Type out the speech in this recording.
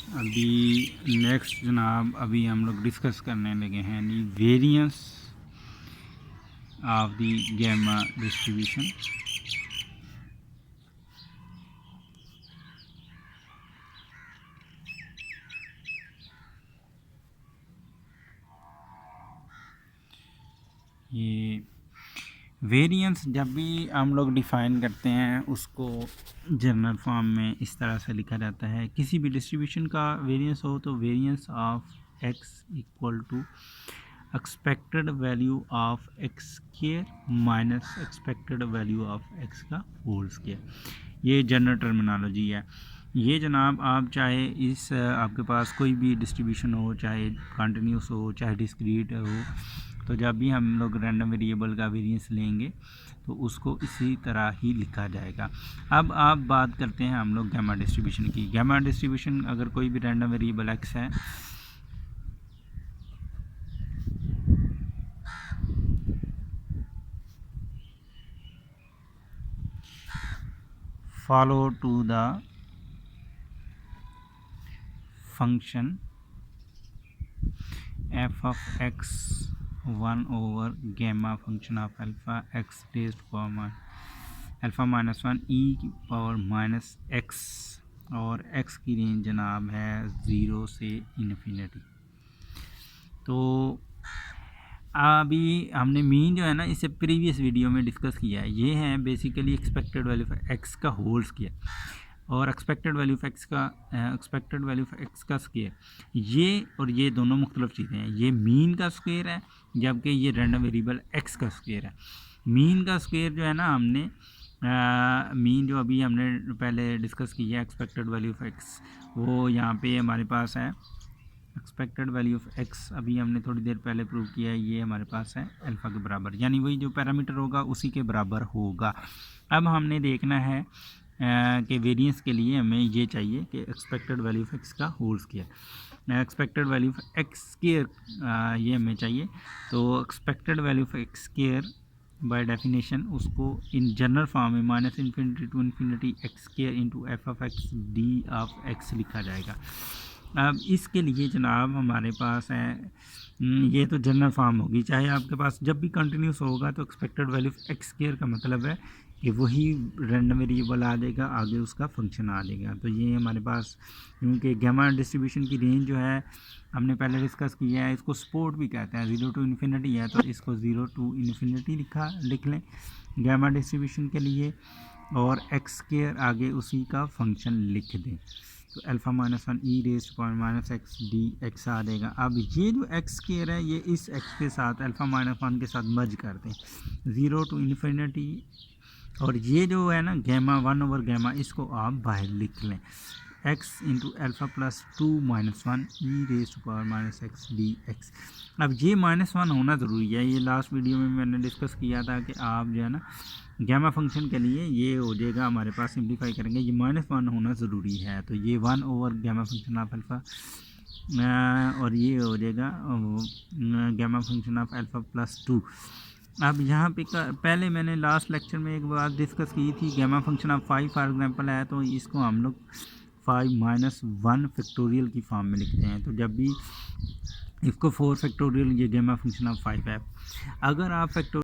अभी नेक्स्ट जनाब अभी हम लोग डिस्कस करने लगे हैं variance of the gamma distribution. ये वेरिएंस जब भी हम लोग डिफ़ाइन करते हैं उसको जनरल फॉर्म में इस तरह से लिखा जाता है, किसी भी डिस्ट्रीब्यूशन का वेरिएंस हो तो variance of X equal to expected value of X square minus expected value of X का होल स्क्वायर। ये जनरल टर्मिनोलॉजी है। ये जनाब आप चाहे इस आपके पास कोई भी डिस्ट्रीब्यूशन हो, चाहे कंटिन्यूस हो चाहे डिस्क्रीट हो, तो जब भी हम लोग रैंडम वेरिएबल का वेरिएंस लेंगे तो उसको इसी तरह ही लिखा जाएगा। अब आप बात करते हैं हम लोग गैमा डिस्ट्रीब्यूशन की। गैमा डिस्ट्रीब्यूशन अगर कोई भी रैंडम वेरिएबल एक्स है follow to the function f of x 1 over gamma function of alpha x raised to power alpha minus 1 e की पावर माइनस x, और x की रेंज जनाब है 0 से इन्फिनिटी। तो अभी हमने मीन जो है ना इसे प्रीवियस वीडियो में डिस्कस किया है। ये है basically expected value of X का होल स्क्वायर और एक्सपेक्टेड वैल्यू ऑफ एक्स का स्क्वायर। ये और ये दोनों मुख्तलिफ चीज़ें हैं। ये मीन का स्क्वायर है जबकि ये रैंडम वेरिएबल एक्स का स्क्वायर है। मीन का स्क्वायर जो है ना हमने मीन जो अभी हमने पहले डिस्कस किया है एक्सपेक्टेड वैल्यू ऑफ एक्स, वो यहाँ पे हमारे पास है एक्सपेक्टेड वैल्यू ऑफ एक्स। अभी हमने थोड़ी देर पहले प्रूव किया है, ये हमारे पास है अल्फ़ा के बराबर, यानी वही जो पैरामीटर होगा उसी के बराबर होगा। अब हमने देखना है कि वेरिएंस के लिए हमें ये चाहिए कि एक्सपेक्टेड वैल्यू ऑफ एक्स का whole square, expected value of X square ये हमें चाहिए। तो expected value of X square by definition उसको इन जनरल फॉर्म में minus infinity to infinity X square into F of X D of X लिखा जाएगा। अब इसके लिए जनाब हमारे पास है ये तो जनरल फॉर्म होगी, चाहे आपके पास जब भी कंटिन्यूस होगा तो expected value of X square का मतलब है कि वही रैंडम वेरिएबल आ जाएगा, आगे उसका फंक्शन आ जाएगा। तो ये हमारे पास, क्योंकि गैमा डिस्ट्रीब्यूशन की रेंज जो है हमने पहले डिस्कस किया है, इसको सपोर्ट भी कहते हैं, 0 टू इन्फिनिटी है तो इसको 0 टू इन्फिनिटी लिख लें गैमा डिस्ट्रीब्यूशन के लिए, और एक्स स्क्वायर आगे उसी का फंक्शन लिख दें। तो alpha minus 1 E raise to minus x D x आ जाएगा। अब ये जो एक्स स्क्वायर है ये इस एक्स के साथ अल्फ़ा माइनस 1 के साथ मर्ज कर दें 0 टू इन्फिनिटी, और ये जो है ना गैमा 1 ओवर गैमा इसको आप बाहर लिख लें X into alpha plus 2 minus 1 E raise to power minus x D X. अब ये -1 होना ज़रूरी है। ये लास्ट वीडियो में मैंने डिस्कस किया था कि आप जो है ना गैमा फंक्शन के लिए ये हो जाएगा हमारे पास, सिंप्लीफाई करेंगे ये -1 होना ज़रूरी है। तो ये 1 over gamma function of alpha और ये हो जाएगा gamma function of alpha plus 2। अब यहाँ पे पहले मैंने लास्ट लेक्चर में एक बात डिस्कस की थी, gamma function of 5 for example है तो इसको हम लोग 5-1 फैक्टोरियल की फॉर्म में लिखते हैं। तो जब भी इसको 4 फैक्टोरियल, ये गैमा फंक्शन ऑफ 5 है। अगर आप फैक्टोरियल